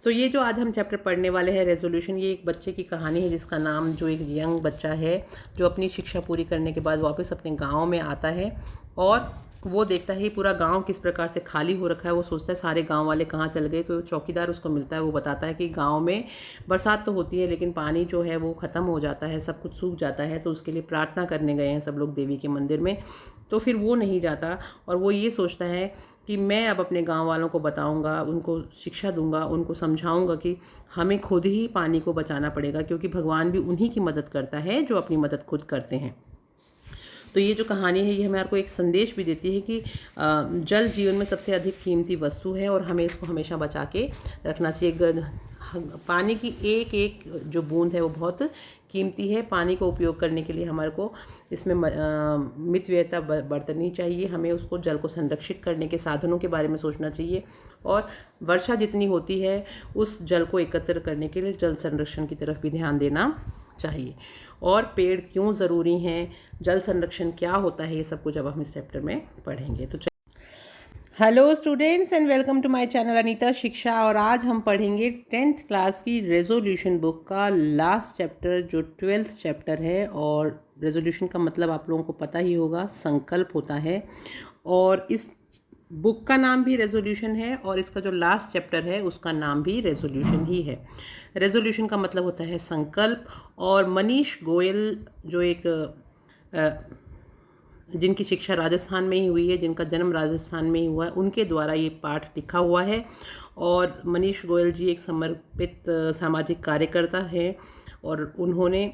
तो ये जो आज हम चैप्टर पढ़ने वाले हैं रेजोल्यूशन, ये एक बच्चे की कहानी है जिसका नाम, जो एक यंग बच्चा है जो अपनी शिक्षा पूरी करने के बाद वापस अपने गांव में आता है और वो देखता है पूरा गांव किस प्रकार से खाली हो रखा है। वो सोचता है सारे गांव वाले कहाँ चल गए। तो चौकीदार उसको मिलता है, वो बताता है कि गांव में बरसात तो होती है लेकिन पानी जो है वो ख़त्म हो जाता है, सब कुछ सूख जाता है। तो उसके लिए प्रार्थना करने गए हैं सब लोग देवी के मंदिर में। तो फिर वो नहीं जाता और वो ये सोचता है कि मैं अब अपने गांव वालों को बताऊंगा, उनको शिक्षा दूंगा, उनको समझाऊंगा कि हमें खुद ही पानी को बचाना पड़ेगा, क्योंकि भगवान भी उन्हीं की मदद करता है जो अपनी मदद खुद करते हैं। तो ये जो कहानी है ये हमें को एक संदेश भी देती है कि जल जीवन में सबसे अधिक कीमती वस्तु है और हमें इसको हमेशा बचा के रखना चाहिए। पानी की एक एक जो बूंद है वो बहुत कीमती है। पानी को उपयोग करने के लिए हमारे को इसमें मितव्ययता बरतनी चाहिए। हमें उसको, जल को संरक्षित करने के साधनों के बारे में सोचना चाहिए और वर्षा जितनी होती है उस जल को एकत्र करने के लिए जल संरक्षण की तरफ भी ध्यान देना चाहिए। और पेड़ क्यों ज़रूरी हैं, जल संरक्षण क्या होता है, ये सब कुछ अब हम इस चैप्टर में पढ़ेंगे। तो hello students and welcome to my channel Anita Shiksha. और आज हम पढ़ेंगे 10th क्लास की रेजोल्यूशन बुक का लास्ट चैप्टर जो 12th चैप्टर है। और रेजोल्यूशन का मतलब आप लोगों को पता ही होगा, संकल्प होता है। और इस बुक का नाम भी रेजोल्यूशन है और इसका जो लास्ट चैप्टर है उसका नाम भी रेजोल्यूशन ही है। रेजोल्यूशन का मतलब होता है संकल्प। और मनीष गोयल जो एक जिनकी शिक्षा राजस्थान में ही हुई है, जिनका जन्म राजस्थान में ही हुआ है, उनके द्वारा ये पाठ लिखा हुआ है। और मनीष गोयल जी एक समर्पित सामाजिक कार्यकर्ता हैं और उन्होंने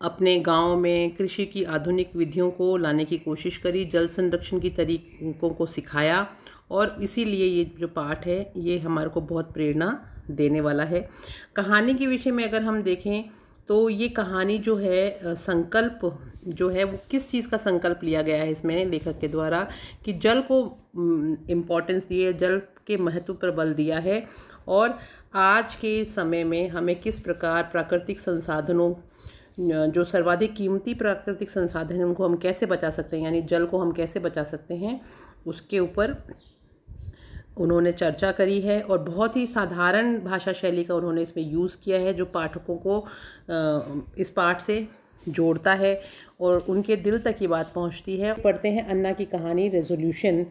अपने गांव में कृषि की आधुनिक विधियों को लाने की कोशिश करी, जल संरक्षण की तरीकों को सिखाया। और इसीलिए ये जो पाठ है ये हमारे को बहुत प्रेरणा देने वाला है। कहानी के विषय में अगर हम देखें तो ये कहानी जो है, संकल्प जो है वो किस चीज़ का संकल्प लिया गया है इसमें लेखक के द्वारा, कि जल को इम्पोर्टेंस दी है, जल के महत्व पर बल दिया है। और आज के समय में हमें किस प्रकार प्राकृतिक संसाधनों, जो सर्वाधिक कीमती प्राकृतिक संसाधन हैं, उनको हम कैसे बचा सकते हैं, यानी जल को हम कैसे बचा सकते हैं, उसके ऊपर उन्होंने चर्चा करी है। और बहुत ही साधारण भाषा शैली का उन्होंने इसमें यूज़ किया है जो पाठकों को इस पाठ से जोड़ता है और उनके दिल तक ये बात पहुंचती है। पढ़ते हैं अन्ना की कहानी, resolution.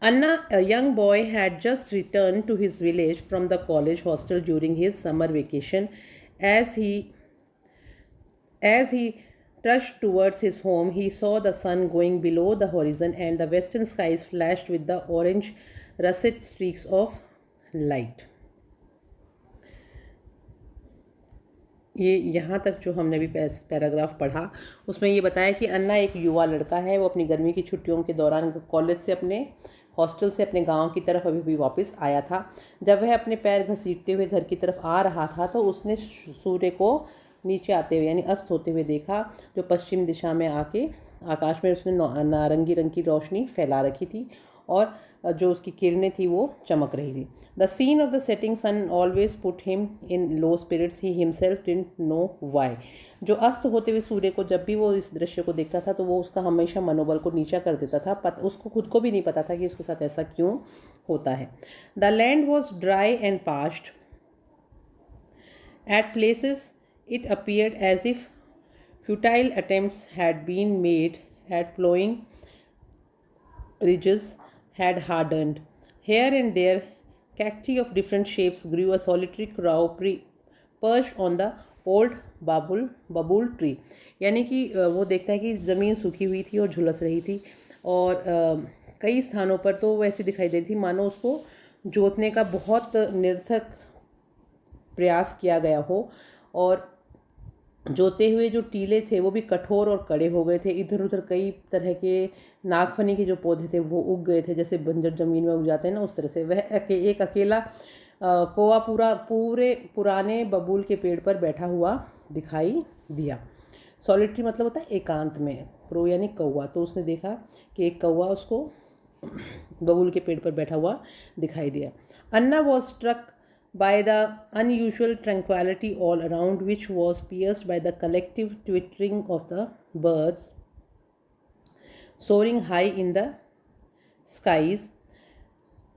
Anna, a young boy, had just returned to his village from the college hostel during his summer vacation. As he trudged towards his home, he saw the sun going below the horizon and the western skies flashed with the orange russet streaks of light. ये यहाँ तक जो हमने भी paragraph पढ़ा उसमें ये बताया कि अन्ना एक युवा लड़का है। वो अपनी गर्मी की छुट्टियों के दौरान कॉलेज से, अपने हॉस्टल से अपने गांव की तरफ अभी वापस आया था। जब वह अपने पैर घसीटते हुए घर की तरफ आ रहा था तो उसने सूर्य को नीचे आते हुए यानी अस्त होते हुए देखा, जो पश्चिम दिशा में आके आकाश में उसने नारंगी रंग की रोशनी फैला रखी थी और जो उसकी किरणें थी वो चमक रही थी। The scene of the setting sun always put him in low spirits, he himself didn't know why. जो अस्त होते हुए सूर्य को जब भी वो इस दृश्य को देखता था तो वो उसका हमेशा मनोबल को नीचा कर देता था। उसको खुद को भी नहीं पता था कि उसके साथ ऐसा क्यों होता है। The land was dry and parched. At places it appeared as if futile attempts had been made at plowing ridges had hardened. Here and there, cacti of different shapes grew. A solitary crow perched on the old babul tree. यानी कि वो देखता है कि ज़मीन सूखी हुई थी और झुलस रही थी और कई स्थानों पर तो वैसी दिखाई दे रही थी मानो उसको जोतने का बहुत निरर्थक प्रयास किया गया हो। और जोते हुए जो टीले थे वो भी कठोर और कड़े हो गए थे। इधर उधर कई तरह के नागफनी के जो पौधे थे वो उग गए थे, जैसे बंजर ज़मीन में उग जाते हैं ना, उस तरह से। वह एक अकेला कौवा पूरे पुराने बबूल के पेड़ पर बैठा हुआ दिखाई दिया। सॉलिटरी मतलब होता है एकांत में, प्रो यानी कौवा। तो उसने देखा कि एक कौवा उसको बबूल के पेड़ पर बैठा हुआ दिखाई दिया। Anna was struck by the unusual tranquility all around, which was pierced by the collective twittering of the birds soaring high in the skies.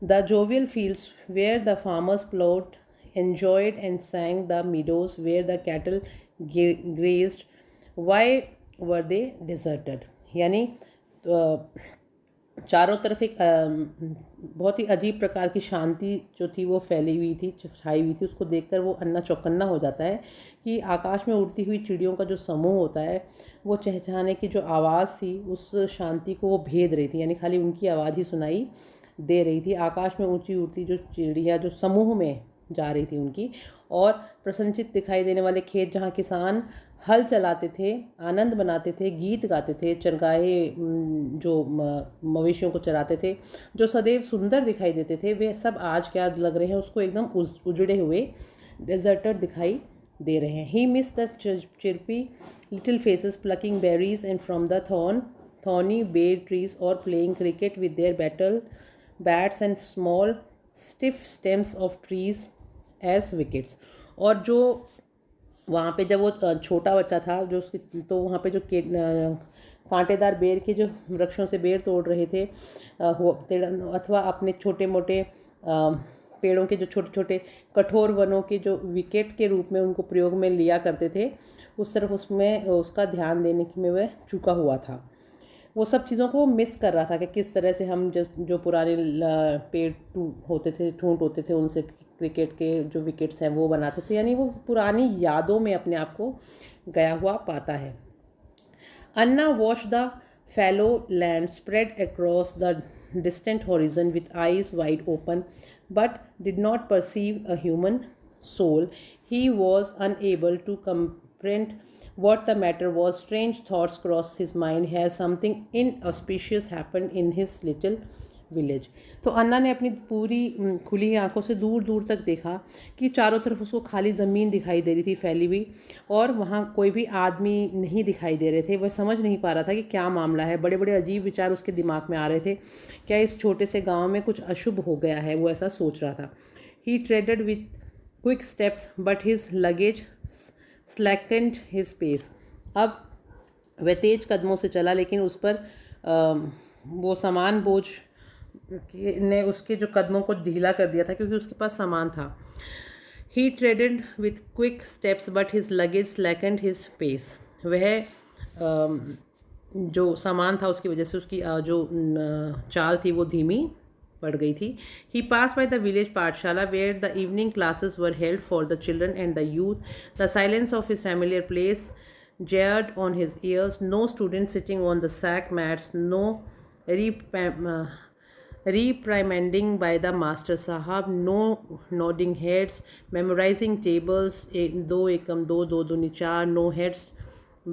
The jovial fields where the farmers plowed, enjoyed and sang, the meadows where the cattle grazed, why were they deserted? यानी चारों तरफ एक बहुत ही अजीब प्रकार की शांति जो थी वो फैली हुई थी, छाई हुई थी। उसको देखकर वो अन्ना चौकन्ना हो जाता है कि आकाश में उड़ती हुई चिड़ियों का जो समूह होता है वो चहचहाने की जो आवाज़ थी उस शांति को वो भेद रही थी, यानी खाली उनकी आवाज़ ही सुनाई दे रही थी। आकाश में ऊंची उड़ती जो चिड़िया जो समूह में जा रही थी उनकी, और प्रसन्नचित दिखाई देने वाले खेत जहाँ किसान हल चलाते थे, आनंद मनाते थे, गीत गाते थे, चरगाहे जो मवेशियों को चराते थे, जो सदैव सुंदर दिखाई देते थे, वे सब आज क्या लग रहे हैं, उसको एकदम उजड़े हुए डेजर्टेड दिखाई दे रहे हैं। He miss the chirpy little faces plucking berries and from the thorny bare trees or playing cricket with their bats and small stiff stems of trees as wickets। और जो वहाँ पे जब वो छोटा बच्चा था जो उसकी, तो वहाँ पे जो कांटेदार बेर के जो वृक्षों से बेर तोड़ रहे थे अथवा अपने छोटे मोटे पेड़ों के जो छोटे छोटे कठोर वनों के जो विकेट के रूप में उनको प्रयोग में लिया करते थे, उस तरफ उसमें उसका ध्यान देने में वह चूका हुआ था। वो सब चीज़ों को मिस कर रहा था कि किस तरह से हम जो पुराने पेड़ होते थे, ठूंठ होते थे, उनसे क्रिकेट के जो विकेट्स हैं वो बनाते थे, यानी वो पुरानी यादों में अपने आप को गया हुआ पाता है। Anna watch the fallow land spread across the distant horizon with eyes wide open but did not perceive a human soul. He was unable to comprehend what the matter was. Strange thoughts crossed his mind. Has something inauspicious happened in his little village? तो अन्ना ने अपनी पूरी खुली आंखों से दूर दूर तक देखा कि चारों तरफ उसको खाली ज़मीन दिखाई दे रही थी फैली हुई, और वहाँ कोई भी आदमी नहीं दिखाई दे रहे थे। वह समझ नहीं पा रहा था कि क्या मामला है। बड़े बड़े अजीब विचार उसके दिमाग में आ रहे थे। क्या इस छोटे से गाँव में कुछ अशुभ हो गया है? वो ऐसा सोच रहा था। He treaded with quick steps but his luggage slackened his pace। अब वह तेज कदमों से चला, लेकिन उस पर वो सामान बोझ ने उसके जो कदमों को ढीला कर दिया था, क्योंकि उसके पास सामान था। He treaded with quick steps but his luggage slackened his pace। वह जो सामान था उसकी वजह से उसकी जो चाल थी वो धीमी पड़ गई थी। He passed by the village पाठशाला where the evening classes were held for the children and the youth। The silence of his familiar place jarred on his ears। No students sitting on the sack mats, no reprimanding by the master sahab, no nodding heads, memorizing tables, दो एकम दो, दो दूनी चार, no heads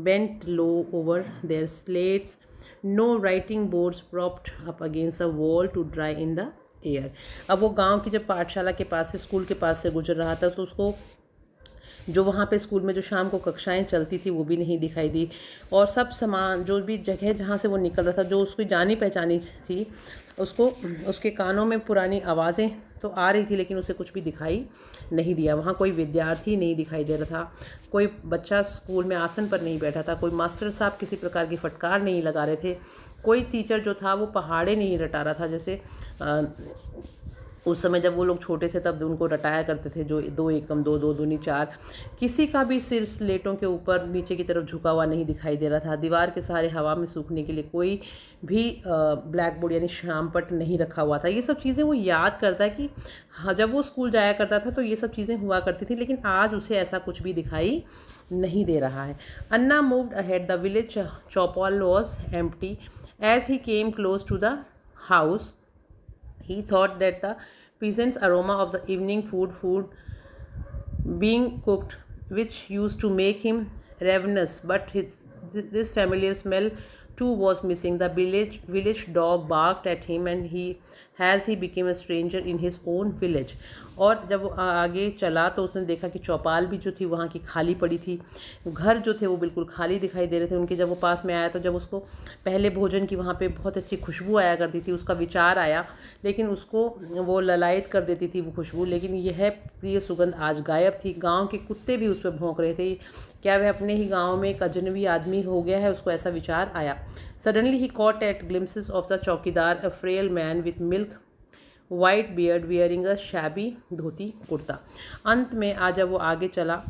bent low over their slates, no writing boards propped up against the wall to dry in the air। अब वो गांव की जब पाठशाला के पास से, स्कूल के पास से गुजर रहा था, तो उसको जो वहाँ पे स्कूल में जो शाम को कक्षाएं चलती थी वो भी नहीं दिखाई दी, और सब सामान जो भी जगह जहाँ से वो निकल रहा था, जो उसकी जानी पहचानी थी, उसको उसके कानों में पुरानी आवाज़ें तो आ रही थी, लेकिन उसे कुछ भी दिखाई नहीं दिया। वहाँ कोई विद्यार्थी नहीं दिखाई दे रहा था, कोई बच्चा स्कूल में आसन पर नहीं बैठा था, कोई मास्टर साहब किसी प्रकार की फटकार नहीं लगा रहे थे, कोई टीचर जो था वो पहाड़े नहीं रटा रहा था, जैसे उस समय जब वो लोग छोटे थे तब उनको रटाया करते थे, जो दो एकम दो, दो दूनी चार। किसी का भी सिर स्लेटों के ऊपर नीचे की तरफ झुका हुआ नहीं दिखाई दे रहा था। दीवार के सहारे हवा में सूखने के लिए कोई भी ब्लैक बोर्ड यानी श्यामपट्ट नहीं रखा हुआ था। ये सब चीज़ें वो याद करता है कि हाँ, जब वो स्कूल जाया करता था तो ये सब चीज़ें हुआ करती थी, लेकिन आज उसे ऐसा कुछ भी दिखाई नहीं दे रहा है। Anna moved ahead. The village chaupal was empty. As he came close to the house he thought that the pleasant aroma of the evening food being cooked, which used to make him ravenous, but this familiar smell too was missing। The village dog barked at him and he became a stranger in his own village। और जब वो आगे चला तो उसने देखा कि चौपाल भी जो थी वहाँ की खाली पड़ी थी, घर जो थे वो बिल्कुल खाली दिखाई दे रहे थे उनके। जब वो पास में आया तो जब उसको पहले भोजन की वहाँ पे बहुत अच्छी खुशबू आया करती थी, उसका विचार आया, लेकिन उसको वो ललायत कर देती थी वो खुशबू, लेकिन यह प्रिय सुगंध आज गायब थी। गाँव के कुत्ते भी उस पर भौंक रहे थे। क्या वह अपने ही गाँव में एक अजनबी आदमी हो गया है? उसको ऐसा विचार आया। Suddenly he caught at glimpses of the chowkidar, a frail man with milk white beard wearing a shabby dhoti kurta. अंत में आज जब वो आगे चला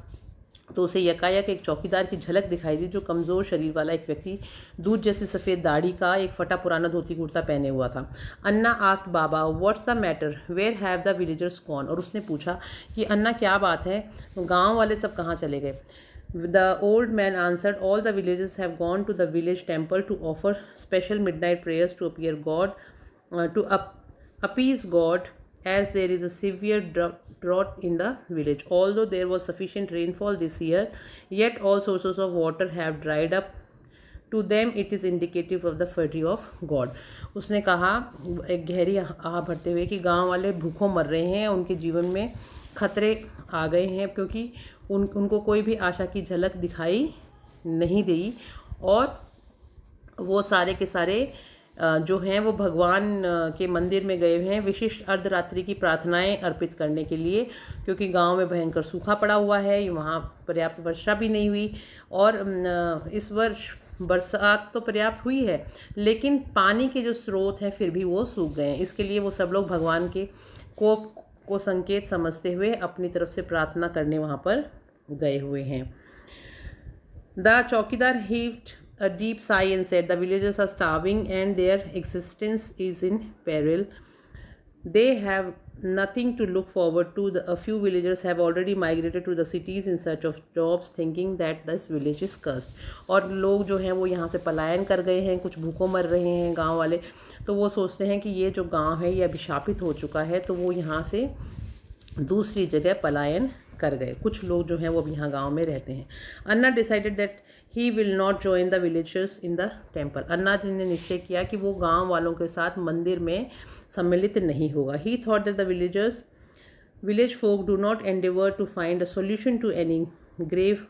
तो उसे यकायक एक चौकीदार की झलक दिखाई दी, जो कमज़ोर शरीर वाला एक व्यक्ति दूध जैसी सफ़ेद दाढ़ी का एक फटा पुराना धोती कुर्ता पहने हुआ था। Anna asked baba what's the matter, where have the villagers gone. और उसने पूछा कि अन्ना क्या बात है, गांव वाले सब कहाँ चले गए। The old man answered, all the villagers have gone to the village temple to offer special midnight prayers to appear God, appease God, as there is a severe drought in the village. Although there was sufficient rainfall this year, yet all sources of water have dried up. To them it is indicative of the fertility of God. उसने कहा एक गहरी आह भरते हुए कि गांव वाले भूखों मर रहे हैं, उनके जीवन में खतरे आ गए हैं, क्योंकि उनको कोई भी आशा की झलक दिखाई नहीं दी, और वो सारे के सारे जो हैं वो भगवान के मंदिर में गए हुए हैं विशिष्ट अर्धरात्रि की प्रार्थनाएं अर्पित करने के लिए, क्योंकि गांव में भयंकर सूखा पड़ा हुआ है, वहाँ पर्याप्त वर्षा भी नहीं हुई, और इस वर्ष बरसात तो पर्याप्त हुई है लेकिन पानी के जो स्रोत हैं फिर भी वो सूख गए हैं। इसके लिए वो सब लोग भगवान के कोप को संकेत समझते हुए अपनी तरफ से प्रार्थना करने वहाँ पर गए हुए हैं। द चौकीदार heaved a deep sigh and said, the villagers are starving and their existence is in peril. They have nothing to look forward to. A few villagers have already migrated to the cities in search of jobs, thinking that this village is cursed. और लोग जो हैं वो यहाँ से पलायन कर गए हैं, कुछ भूखों मर रहे हैं गांव वाले, तो वो सोचते हैं कि ये जो गांव है ये अभिशापित हो चुका है, तो वो यहाँ से दूसरी जगह पलायन कर गए। कुछ लोग जो हैं वो अब यहाँ गांव में रहते हैं। Anna decided that he will not join the villagers in the temple. Anna ji ने निश्चय किया कि वो गांव वालों के साथ मंदिर में सम्मिलित नहीं होगा। ही thought that the village folk do not endeavor to find a solution to any grave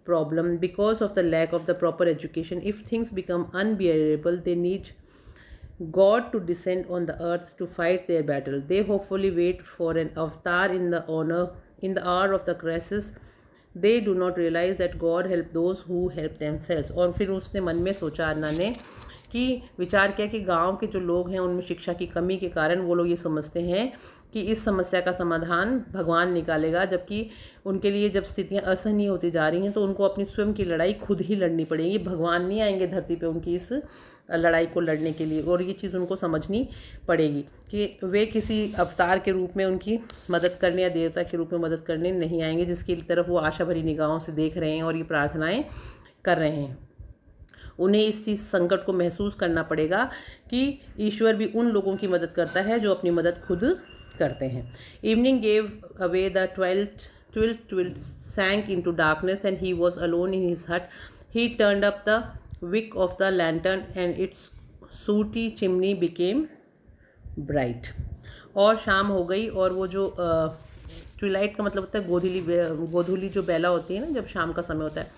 problem because of the lack of the proper education. If things become unbearable, they need God to descend on the earth to fight their battle. They hopefully wait for an avatar in the hour of the crisis. They do not realize that God help those who help themselves. और फिर उसने मन में सोचा अन्ना ने कि विचार किया कि गांव के जो लोग हैं उनमें शिक्षा की कमी के कारण वो लोग ये समझते हैं कि इस समस्या का समाधान भगवान निकालेगा, जबकि उनके लिए जब स्थितियां असहनीय होती जा रही हैं तो उनको अपनी स्वयं की लड़ाई खुद ही लड़नी पड़ेगी। भगवान नहीं आएंगे धरती पे उनकी इस लड़ाई को लड़ने के लिए, और ये चीज़ उनको समझनी पड़ेगी कि वे किसी अवतार के रूप में उनकी मदद करने या देवता के रूप में मदद करने नहीं आएंगे, जिसकी तरफ वो आशा भरी निगाहों से देख रहे हैं और ये प्रार्थनाएं कर रहे हैं। उन्हें इस चीज़ संकट को महसूस करना पड़ेगा कि ईश्वर भी उन लोगों की मदद करता है जो अपनी मदद खुद करते हैं। Evening gave away the twilight sank into darkness and he was alone in his hut. He turned up the wick of the lantern and its sooty chimney became bright. और शाम हो गई, और वो जो ट्विलाइट का मतलब होता है गोधूली जो बेला होती है ना, जब शाम का समय होता है,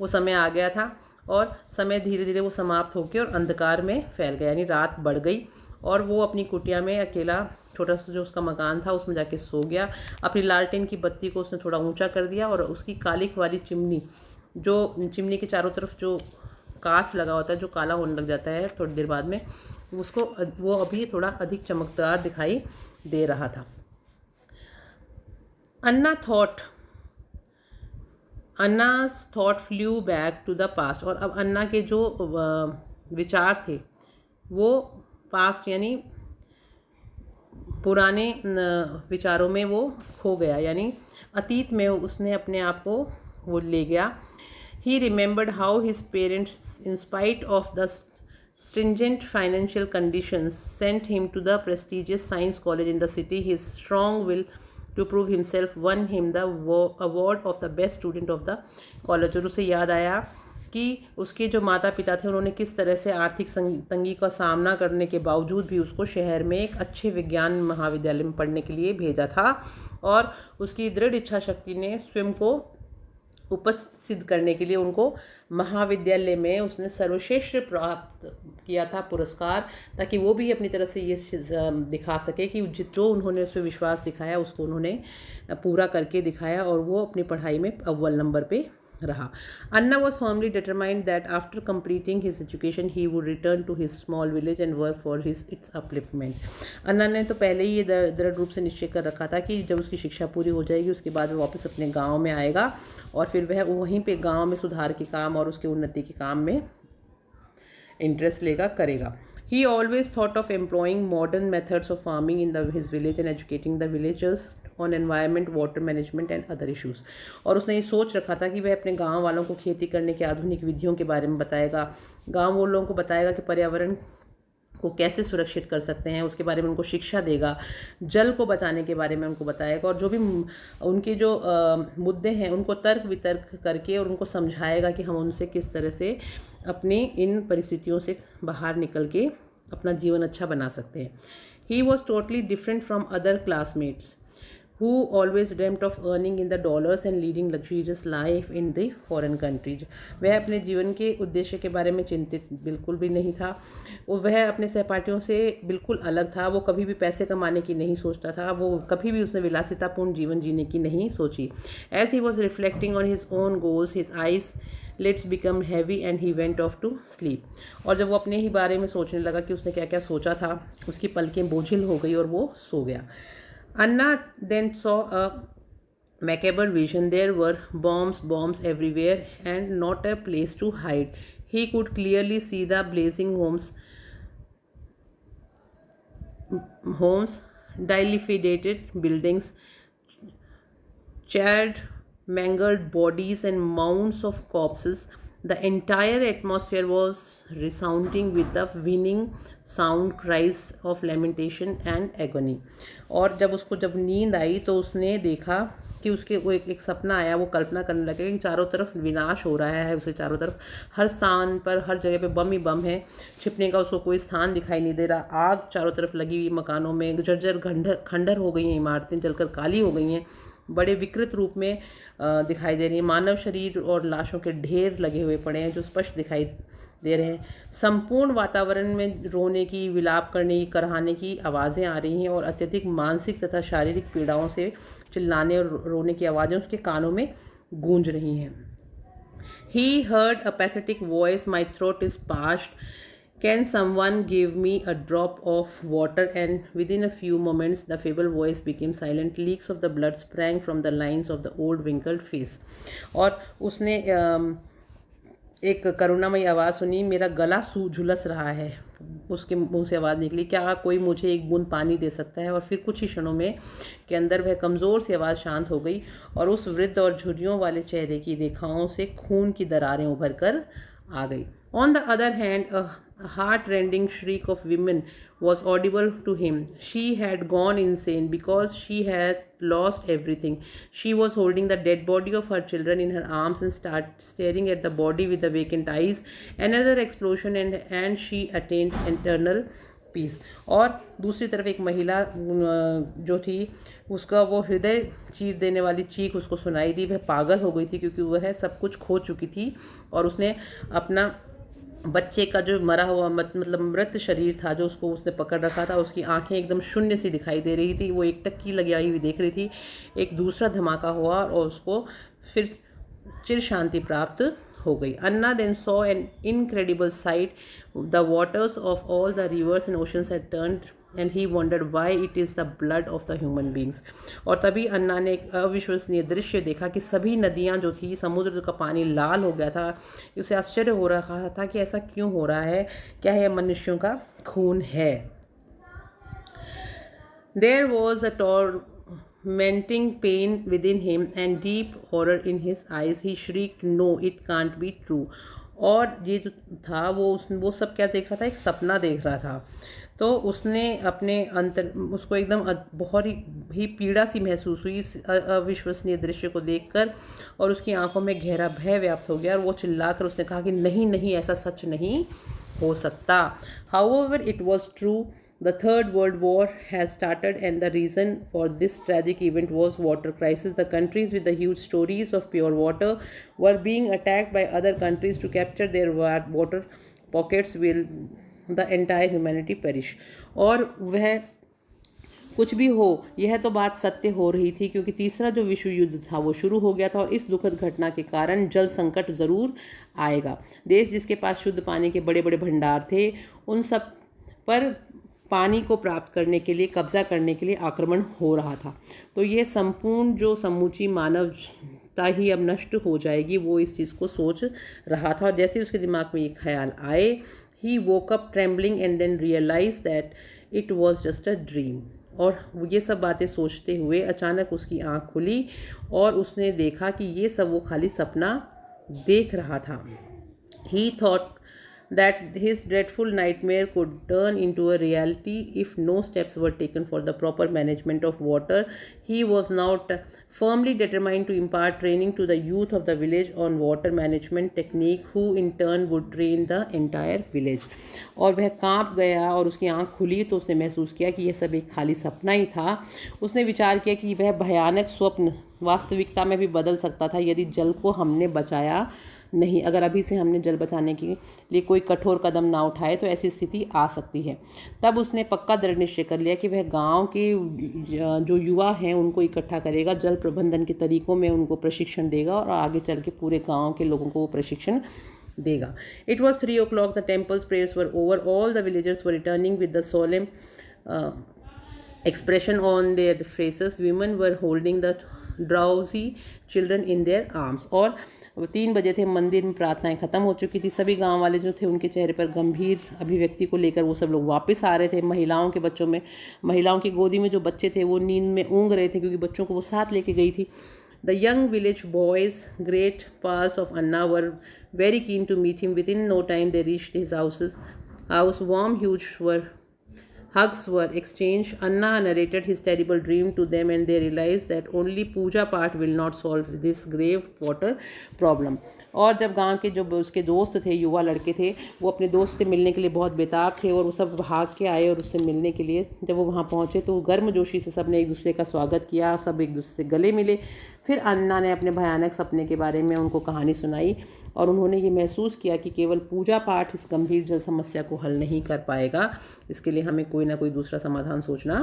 वो समय आ गया था और समय धीरे धीरे वो समाप्त होकर और अंधकार में फैल गया, यानी रात बढ़ गई। और वो अपनी कुटिया में अकेला छोटा सा जो उसका मकान था उसमें जाके सो गया। अपनी लालटेन की बत्ती को उसने थोड़ा ऊंचा कर दिया और उसकी कालिक वाली चिमनी के चारों तरफ जो कांच लगा होता है जो काला होने लग जाता है थोड़ी देर बाद में, वो अभी थोड़ा अधिक चमकदार दिखाई दे रहा था। अन्ना's thought flew back to the past. और अब अन्ना के जो विचार थे वो पास्ट यानी पुराने विचारों में वो खो गया, यानी अतीत में उसने अपने आप को वो ले गया। He remembered how his parents, in spite of the stringent financial conditions, sent him to the prestigious science college in the city. His strong will to prove himself won him the award of the best student of the college. और उसे याद आया कि उसके जो माता पिता थे उन्होंने किस तरह से आर्थिक तंगी का सामना करने के बावजूद भी उसको शहर में एक अच्छे विज्ञान महाविद्यालय में पढ़ने के लिए भेजा था, और उसकी दृढ़ इच्छा शक्ति ने स्वयं को उपस्थित करने के लिए उनको महाविद्यालय में उसने सर्वश्रेष्ठ प्राप्त किया था पुरस्कार, ताकि वो भी अपनी तरफ से ये दिखा सके कि जो उन्होंने उस पर विश्वास दिखाया उसको उन्होंने पूरा करके दिखाया और वो अपनी पढ़ाई में अव्वल नंबर पे रहा। Anna was firmly determined that after completing his education he would return to his small village and work for his its upliftment. Anna ने तो पहले ही ये दृढ़ रूप से निश्चय कर रखा था कि जब उसकी शिक्षा पूरी हो जाएगी उसके बाद वो वापस अपने गाँव में आएगा और फिर वह वहीं पर गाँव में सुधार के काम और उसके उन्नति के काम में इंटरेस्ट करेगा। He always thought of employing modern methods of farming in his village and educating the villagers on environment, water management and other issues. और उसने ये सोच रखा था कि वह अपने गांव वालों को खेती करने के आधुनिक विधियों के बारे में बताएगा, गांव वालों को बताएगा कि पर्यावरण को कैसे सुरक्षित कर सकते हैं, उसके बारे में उनको शिक्षा देगा, जल को बचाने के बारे में उनको बताएगा और जो भी उनके जो मुद्दे हैं उनको तर्क वितर्क करके और उनको समझाएगा कि हम उनसे किस तरह से अपनी इन परिस्थितियों से बाहर निकल के अपना जीवन अच्छा बना सकते हैं। He was totally different from other classmates who always dreamt of earning in the dollars and leading luxurious life in the foreign countries. वह अपने जीवन के उद्देश्य के बारे में चिंतित बिल्कुल भी नहीं था। वह अपने सहपाठियों से बिल्कुल अलग था। वो कभी भी पैसे कमाने की नहीं सोचता था, वो कभी भी उसने विलासितापूर्ण जीवन जीने की नहीं सोची। As he was reflecting on his own goals, his eyes lids become heavy and he went off to sleep. और जब वो अपने ही बारे में सोचने लगा कि उसने क्या क्या सोचा था, उसकी पलकें बोझिल हो गई और वो सो गया। Anna then saw a macabre vision. There were bombs everywhere and not a place to hide. He could clearly see the blazing homes, dilapidated buildings, charred, mangled bodies and mounds of corpses. The entire atmosphere was resounding with the winning sound cries of lamentation and agony. और जब नींद आई तो उसने देखा कि उसके वो एक सपना आया। वो कल्पना करने लगे कि चारों तरफ विनाश हो रहा है, उसे चारों तरफ हर स्थान पर हर जगह पे बम ही बम है, छिपने का उसको कोई स्थान दिखाई नहीं दे रहा। आग चारों तरफ लगी हुई, मकानों में जर्जर खंडर हो गई हैं, इमारतें जलकर काली हो गई हैं, बड़े विकृत रूप में दिखाई दे रही हैं। मानव शरीर और लाशों के ढेर लगे हुए पड़े हैं जो स्पष्ट दिखाई दे रहे हैं। संपूर्ण वातावरण में रोने की, विलाप करने की, कराहने की आवाज़ें आ रही हैं और अत्यधिक मानसिक तथा शारीरिक पीड़ाओं से चिल्लाने और रोने की आवाज़ें उसके कानों में गूंज रही हैं। He heard a pathetic voice, "My throat is parched. Can someone give me a drop of water?" And within a few moments, the feeble voice became silent. Leaks of the blood sprang from the lines of the old wrinkled face. और उसने एक करुणामयी आवाज़ सुनी, "मेरा गला झुलस रहा है।" उसके मुंह से आवाज़ निकली, "क्या कोई मुझे एक बूंद पानी दे सकता है?" और फिर कुछ ही क्षणों में के अंदर वह कमज़ोर सी आवाज़ शांत हो गई और उस वृद्ध और झुर्रियों वाले चेहरे की रेखाओं से खून की दरारें उभर कर आ गई। On the other hand, a heart-rending shriek of women was audible to him. She had gone insane because she had lost everything. She was holding the dead body of her children in her arms and staring at the body with the vacant eyes. Another explosion and she attained eternal peace. और दूसरी तरफ एक महिला जो थी, उसका वो हृदय चीर देने वाली चीख उसको सुनाई दी। वह पागल हो गई थी क्योंकि वह सब कुछ खो चुकी थी और उसने अपना बच्चे का जो मरा हुआ मतलब मृत शरीर था जो उसने पकड़ रखा था, उसकी आंखें एकदम शून्य सी दिखाई दे रही थी। वो एक टक्की लगाई हुई देख रही थी। एक दूसरा धमाका हुआ और उसको फिर चिर शांति प्राप्त हो गई। अन्ना then saw an incredible sight. The waters of all the rivers and oceans had turned and he wondered why it is the blood of the human beings. और तभी अन्ना ने एक अविश्वसनीय दृश्य देखा कि सभी नदियाँ जो थी, समुद्र का पानी लाल हो गया था। उसे आश्चर्य हो रहा था कि ऐसा क्यों हो रहा है, क्या यह मनुष्यों का खून है। There was a tormenting pain within him and deep horror in his eyes. He shrieked, "No, it can't be true." और ये जो था वो सब क्या देख रहा था, एक सपना देख रहा था। तो उसने अपने उसको एकदम बहुत ही पीड़ा सी महसूस हुई इस अविश्वसनीय दृश्य को देखकर और उसकी आंखों में गहरा भय व्याप्त हो गया और वो चिल्लाकर उसने कहा कि नहीं नहीं, ऐसा सच नहीं हो सकता। However, it was true. The Third World War has started and the reason for this tragic event was water crisis. The countries with the huge stories of pure water were being attacked by other countries to capture their water pockets. Will the entire humanity perish? और वह कुछ भी हो, यह तो बात सत्य हो रही थी, क्योंकि तीसरा जो विश्व युद्ध था वो शुरू हो गया था और इस दुखद घटना के कारण जल संकट ज़रूर आएगा। देश जिसके पास शुद्ध पानी के बड़े बड़े भंडार थे, उन सब पर पानी को प्राप्त करने के लिए, कब्जा करने के लिए आक्रमण हो रहा था। तो ये संपूर्ण जो समूची मानवता ही अब नष्ट हो जाएगी, वो इस चीज़ को सोच रहा था। और जैसे उसके दिमाग में ये ख्याल आए, he woke up trembling and then realize that it was just a dream. और ये सब बातें सोचते हुए अचानक उसकी आँख खुली और उसने देखा कि ये सब वो खाली सपना देख रहा था। He thought that his dreadful nightmare could turn into a reality if no steps were taken for the proper management of water. He was now firmly determined to impart training to the youth of the village on water management technique, who in turn would train the entire village. और वह कांप गया और उसकी आंख खुली तो उसने महसूस किया कि यह सब एक खाली सपना ही था। उसने विचार किया कि वह भयानक स्वप्न वास्तविकता में भी बदल सकता था यदि जल को हमने बचाया नहीं। अगर अभी से हमने जल बचाने के लिए कोई कठोर कदम ना उठाए तो ऐसी स्थिति आ सकती है। तब उसने पक्का दृढ़ निश्चय कर लिया कि वह गांव के जो युवा हैं उनको इकट्ठा करेगा, जल प्रबंधन के तरीकों में उनको प्रशिक्षण देगा और आगे चल के पूरे गाँव के लोगों को वो प्रशिक्षण देगा। It was 3 o'clock. The temple's prayers were over. All the villagers were returning with the solemn expression on their faces. Women were holding the drowsy children in their arms. और 3 बजे थे, मंदिर में प्रार्थनाएं खत्म हो चुकी थी। सभी गांव वाले जो थे उनके चेहरे पर गंभीर अभिव्यक्ति को लेकर वो सब लोग वापस आ रहे थे। महिलाओं की गोदी में जो बच्चे थे वो नींद में ऊँग रहे थे, क्योंकि बच्चों को वो साथ लेके गई थी। The young village boys, great pals of Anna, were very keen to meet him. Within no time they reached his house. Warm, hugs were exchanged. Anna narrated his terrible dream to them, and they realized that only puja part will not solve this grave water problem. और जब गांव के जो उसके दोस्त थे, युवा लड़के थे, वो अपने दोस्त से मिलने के लिए बहुत बेताब थे और वो सब भाग के आए और उससे मिलने के लिए। जब वो वहाँ पहुँचे तो गर्मजोशी से सब ने एक दूसरे का स्वागत किया, सब एक दूसरे से गले मिले। फिर अन्ना ने अपने भयानक सपने के बारे में उनको कहानी सुनाई और उन्होंने ये महसूस किया कि केवल पूजा पाठ इस गंभीर जल समस्या को हल नहीं कर पाएगा, इसके लिए हमें कोई ना कोई दूसरा समाधान सोचना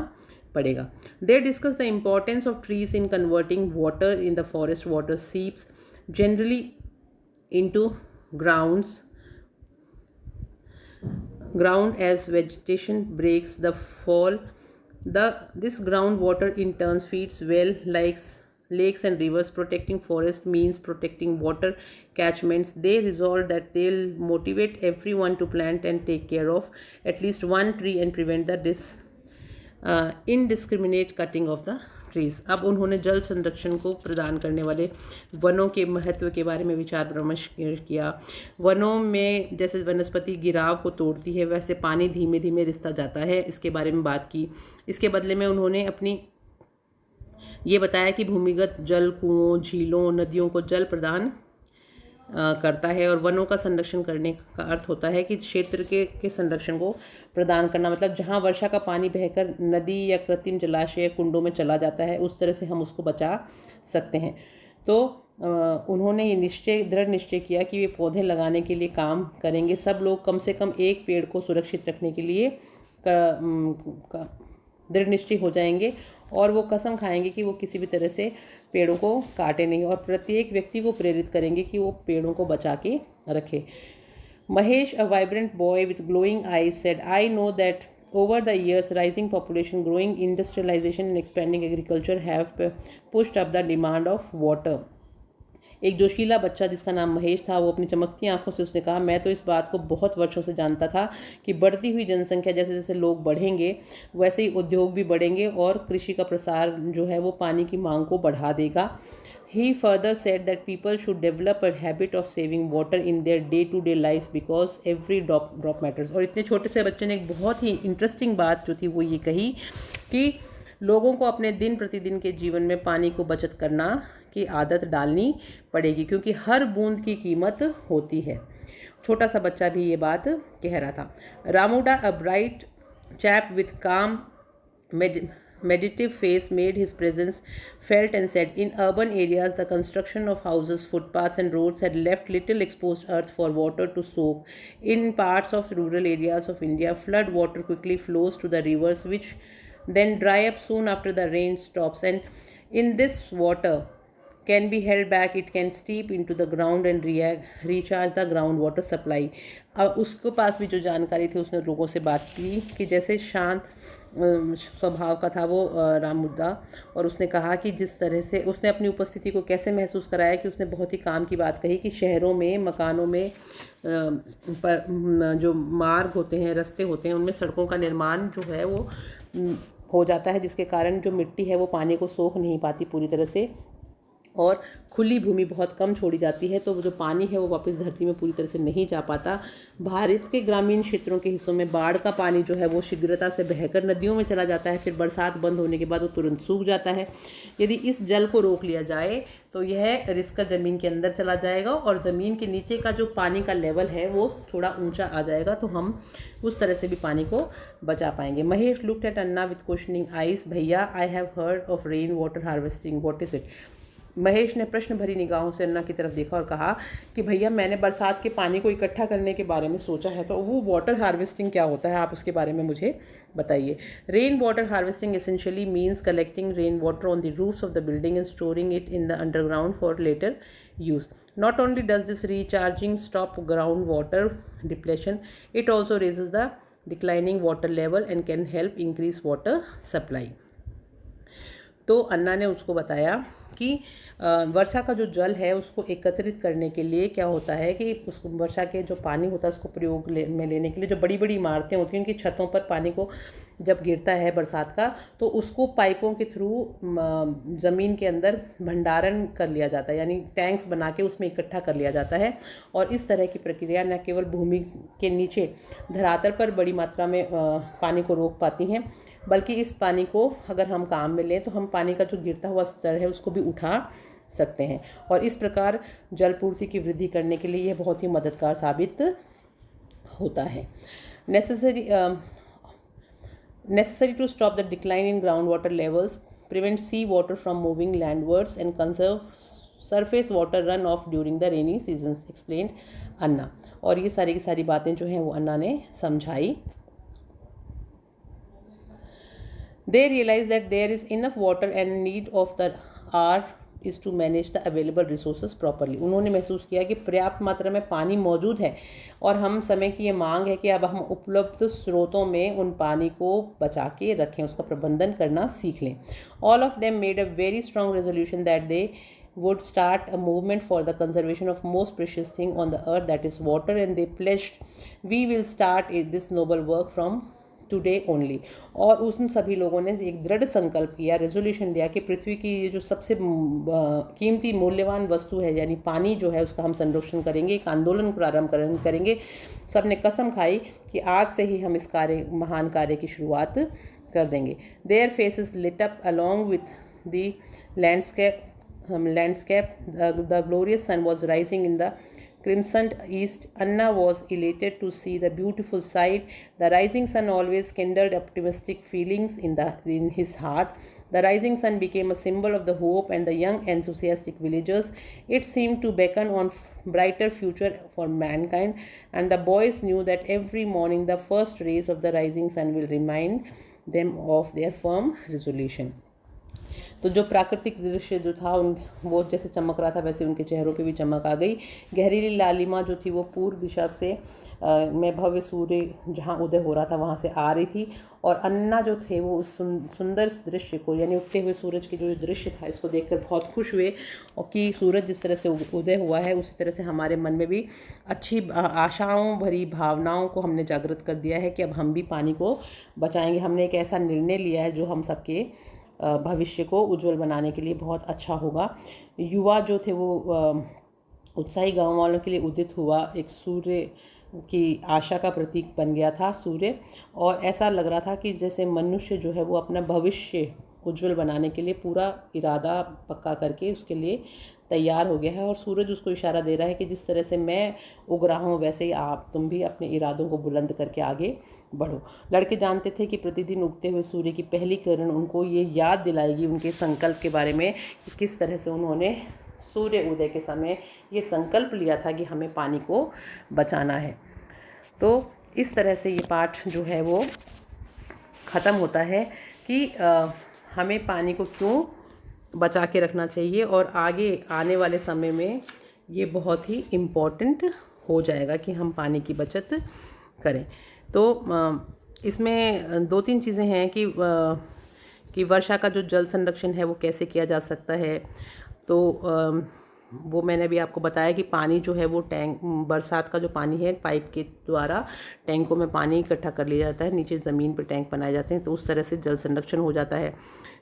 पड़ेगा। They discussed the importance of trees in converting water in the forest. Water seeps generally into ground as vegetation breaks the fall. This groundwater in turn feeds lakes and rivers. Protecting forest means protecting water catchments. They resolved that they'll motivate everyone to plant and take care of at least one tree and prevent the indiscriminate cutting of the trees. अब उन्होंने जल संरक्षण को प्रदान करने वाले वनों के महत्व के बारे में विचार विमर्श किया। वनों में जैसे वनस्पति गिराव को तोड़ती है, वैसे पानी धीमे धीमे रिसता जाता है, इसके बारे में बात की। इसके बदले में उन्होंने ये बताया कि भूमिगत जल कुओं, झीलों, नदियों को जल प्रदान करता है और वनों का संरक्षण करने का अर्थ होता है कि क्षेत्र के संरक्षण को प्रदान करना। मतलब जहाँ वर्षा का पानी बहकर नदी या कृत्रिम जलाशय या कुंडों में चला जाता है, उस तरह से हम उसको बचा सकते हैं। तो उन्होंने ये दृढ़ निश्चय किया कि वे पौधे लगाने के लिए काम करेंगे। सब लोग कम से कम एक पेड़ को सुरक्षित रखने के लिए दृढ़ निश्चय हो जाएंगे और वो कसम खाएंगे कि वो किसी भी तरह से पेड़ों को काटे नहीं और प्रत्येक व्यक्ति को प्रेरित करेंगे कि वो पेड़ों को बचा के रखे। Mahesh, a vibrant boy with glowing eyes, said, I know that over the years, rising population, growing industrialization and expanding agriculture have pushed up the demand of water. एक जोशीला बच्चा जिसका नाम महेश था, वो अपनी चमकती आंखों से उसने कहा, मैं तो इस बात को बहुत वर्षों से जानता था कि बढ़ती हुई जनसंख्या, जैसे जैसे लोग बढ़ेंगे वैसे ही उद्योग भी बढ़ेंगे और कृषि का प्रसार जो है वो पानी की मांग को बढ़ा देगा। He further said that people should develop a habit of saving water in their day-to-day lives because every drop matters. और इतने छोटे से बच्चे ने एक बहुत ही इंटरेस्टिंग बात जो थी वो ये कही कि लोगों को अपने दिन प्रतिदिन के जीवन में पानी को बचत करना की आदत डालनी पड़ेगी, क्योंकि हर बूंद की कीमत होती है। छोटा सा बच्चा भी ये बात कह रहा था। रामुडा, अ ब्राइट चैप विथ काम meditative face, made his presence felt and said, in urban areas, the construction of houses, footpaths and roads had left little exposed earth for water to soak. In parts of rural areas of India, flood water quickly flows to the rivers, which then dry up soon after the rain stops. And in this water can be held back, it can steep into the ground and recharge the groundwater supply. उसके पास भी जो जानकारी थी उसने लोगों से बात की कि जैसे शांत स्वभाव का था वो राम मुद्दा, और उसने कहा कि जिस तरह से उसने अपनी उपस्थिति को कैसे महसूस कराया कि उसने बहुत ही काम की बात कही कि शहरों में मकानों में जो मार्ग होते हैं, रास्ते होते हैं, उनमें सड़कों का निर्माण जो है वो हो जाता है, जिसके कारण जो मिट्टी है वो पानी को सोख नहीं पाती पूरी तरह से और खुली भूमि बहुत कम छोड़ी जाती है, तो वो जो पानी है वो वापस धरती में पूरी तरह से नहीं जा पाता। भारत के ग्रामीण क्षेत्रों के हिस्सों में बाढ़ का पानी जो है वो शीघ्रता से बहकर नदियों में चला जाता है, फिर बरसात बंद होने के बाद वो तुरंत सूख जाता है। यदि इस जल को रोक लिया जाए तो यह रिसकर ज़मीन के अंदर चला जाएगा और ज़मीन के नीचे का जो पानी का लेवल है वो थोड़ा ऊंचा आ जाएगा, तो हम उस तरह से भी पानी को बचा पाएंगे। Mahesh looked at Anna with questioning eyes, bhaiya I have heard of rain water harvesting, what is it. Mahesh ने प्रश्न भरी निगाहों से अन्ना की तरफ देखा और कहा कि भैया मैंने बरसात के पानी को इकट्ठा करने के बारे में सोचा है, तो वो वाटर हार्वेस्टिंग क्या होता है, आप उसके बारे में मुझे बताइए। Rain water harvesting essentially means collecting rain water on the roofs of the building and storing it in the underground for later use. Not only does this recharging stop groundwater depletion, it also raises the declining water level and can help increase water supply. तो अन्ना ने उसको बताया कि वर्षा का जो जल है उसको एकत्रित करने के लिए क्या होता है कि उसको वर्षा के जो पानी होता है उसको प्रयोग में लेने के लिए जो बड़ी बड़ी इमारतें होती हैं उनकी छतों पर पानी को जब गिरता है बरसात का, तो उसको पाइपों के थ्रू ज़मीन के अंदर भंडारण कर लिया जाता है, यानी टैंक्स बना के उसमें इकट्ठा कर लिया जाता है। और इस तरह की प्रक्रिया न केवल भूमि के नीचे धरातल पर बड़ी मात्रा में पानी को रोक पाती हैं, बल्कि इस पानी को अगर हम काम में लें तो हम पानी का जो गिरता हुआ स्तर है उसको भी उठा सकते हैं, और इस प्रकार जल पूर्ति की वृद्धि करने के लिए यह बहुत ही मददगार साबित होता है। Necessary to stop the decline in groundwater levels, prevent sea water from moving landwards and conserve surface water runoff during the rainy seasons, explained अन्ना। और ये सारी की सारी बातें जो हैं वो अन्ना ने समझाई। They realize that there is enough water and need of the hour is to manage the available resources properly. उन्होंने महसूस किया कि पर्याप्त मात्रा में पानी मौजूद है और हम समय की ये मांग है कि अब हम उपलब्ध स्रोतों में उन पानी को बचा के रखें, उसका प्रबंधन करना सीख लें। All of them made a very strong resolution that they would start a movement for the conservation of most precious thing on the earth, that is water, and they pledged, we will start this noble work from today only. और उन सभी लोगों ने एक दृढ़ संकल्प किया, resolution लिया कि पृथ्वी की ये जो सबसे कीमती मूल्यवान वस्तु है यानी पानी जो है उसका हम संरक्षण करेंगे, एक आंदोलन प्रारंभ करेंगे। सब ने कसम खाई कि आज से ही हम इस महान कार्य की शुरुआत कर देंगे। Their faces lit up along with the landscape, the glorious sun was rising in the crimsoned east. Anna was elated to see the beautiful sight. The rising sun always kindled optimistic feelings in his heart. The rising sun became a symbol of the hope and the young enthusiastic villagers. It seemed to beckon on brighter future for mankind, and the boys knew that every morning the first rays of the rising sun will remind them of their firm resolution. तो जो प्राकृतिक दृश्य जो था वो जैसे चमक रहा था वैसे उनके चेहरों पे भी चमक आ गई। गहरीली लालिमा जो थी वो पूर्व दिशा से में भव्य सूर्य जहाँ उदय हो रहा था वहाँ से आ रही थी, और अन्ना जो थे वो उस सुंदर दृश्य को यानी उगते हुए सूरज के जो दृश्य था इसको देखकर बहुत खुश हुए, और कि सूरज जिस तरह से उदय हुआ है उसी तरह से हमारे मन में भी अच्छी आशाओं भरी भावनाओं को हमने जागृत कर दिया है कि अब हम भी पानी को बचाएंगे। हमने एक ऐसा निर्णय लिया है जो हम सबके भविष्य को उज्जवल बनाने के लिए बहुत अच्छा होगा। युवा जो थे वो उत्साही गांव वालों के लिए उदित हुआ, एक सूर्य की आशा का प्रतीक बन गया था सूर्य, और ऐसा लग रहा था कि जैसे मनुष्य जो है वो अपना भविष्य उज्जवल बनाने के लिए पूरा इरादा पक्का करके उसके लिए तैयार हो गया है, और सूरज उसको इशारा दे रहा है कि जिस तरह से मैं उग रहा हूँ वैसे ही तुम भी अपने इरादों को बुलंद करके आगे बढ़ो। लड़के जानते थे कि प्रतिदिन उगते हुए सूर्य की पहली किरण उनको ये याद दिलाएगी उनके संकल्प के बारे में कि किस तरह से उन्होंने सूर्य उदय के समय ये संकल्प लिया था कि हमें पानी को बचाना है। तो इस तरह से ये पाठ जो है वो ख़त्म होता है। कि हमें पानी को क्यों बचा के रखना चाहिए और आगे आने वाले समय में ये बहुत ही इम्पोर्टेंट हो जाएगा कि हम पानी की बचत करें। तो इसमें 2-3 चीज़ें हैं कि वर्षा का जो जल संरक्षण है वो कैसे किया जा सकता है। तो वो मैंने अभी आपको बताया कि पानी जो है वो टैंक, बरसात का जो पानी है पाइप के द्वारा टैंकों में पानी इकट्ठा कर लिया जाता है, नीचे ज़मीन पर टैंक बनाए जाते हैं, तो उस तरह से जल संरक्षण हो जाता है।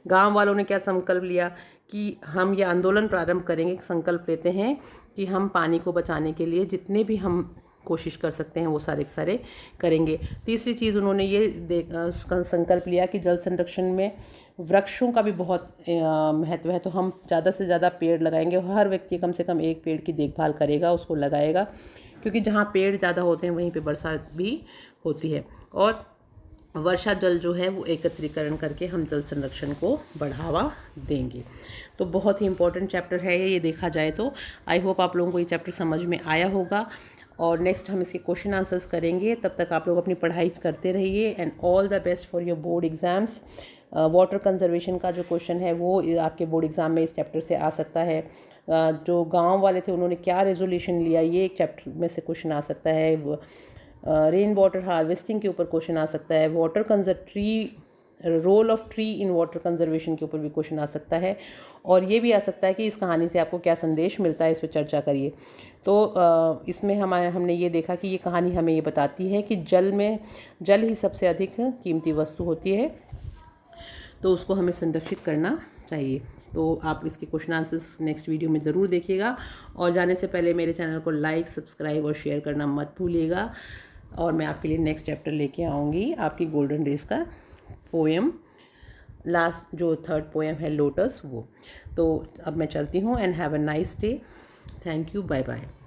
गांव वालों ने क्या संकल्प लिया कि हम ये आंदोलन प्रारंभ करेंगे, संकल्प लेते हैं कि हम पानी को बचाने के लिए जितने भी हम कोशिश कर सकते हैं वो सारे सारे करेंगे। तीसरी चीज़ उन्होंने ये संकल्प लिया कि जल संरक्षण में वृक्षों का भी बहुत महत्व है, तो हम ज़्यादा से ज़्यादा पेड़ लगाएंगे। हर व्यक्ति कम से कम एक पेड़ की देखभाल करेगा, उसको लगाएगा, क्योंकि जहाँ पेड़ ज़्यादा होते हैं वहीं पे बरसात भी होती है। और वर्षा जल जो है वो एकत्रीकरण करके हम जल संरक्षण को बढ़ावा देंगे। तो बहुत ही इम्पोर्टेंट चैप्टर है ये देखा जाए तो। आई होप आप लोगों को ये चैप्टर समझ में आया होगा और नेक्स्ट हम इसके क्वेश्चन आंसर्स करेंगे। तब तक आप लोग अपनी पढ़ाई करते रहिए and all the best for your board exams. Water conservation का जो क्वेश्चन है वो आपके बोर्ड एग्ज़ाम में इस चैप्टर से आ सकता है। जो गांव वाले थे उन्होंने क्या रेजोल्यूशन लिया, ये एक चैप्टर में से क्वेश्चन आ सकता है। रेन वाटर हार्वेस्टिंग के ऊपर क्वेश्चन आ सकता है। Role of tree in water conservation के ऊपर भी क्वेश्चन आ सकता है। और ये भी आ सकता है कि इस कहानी से आपको क्या संदेश मिलता है, इस पर चर्चा करिए। तो इसमें हमने ये देखा कि ये कहानी हमें ये बताती है कि जल ही सबसे अधिक कीमती वस्तु होती है, तो उसको हमें संरक्षित करना चाहिए। तो आप इसके क्वेश्चन आंसर्स नेक्स्ट वीडियो में ज़रूर देखिएगा और जाने से पहले मेरे चैनल को लाइक, सब्सक्राइब और शेयर करना मत भूलिएगा। और मैं आपके लिए नेक्स्ट चैप्टर लेके आऊँगी, आपकी गोल्डन डेज का पोएम, लास्ट जो 3rd पोएम है लोटस, वो। तो अब मैं चलती हूँ and have a nice day. Thank you, bye bye.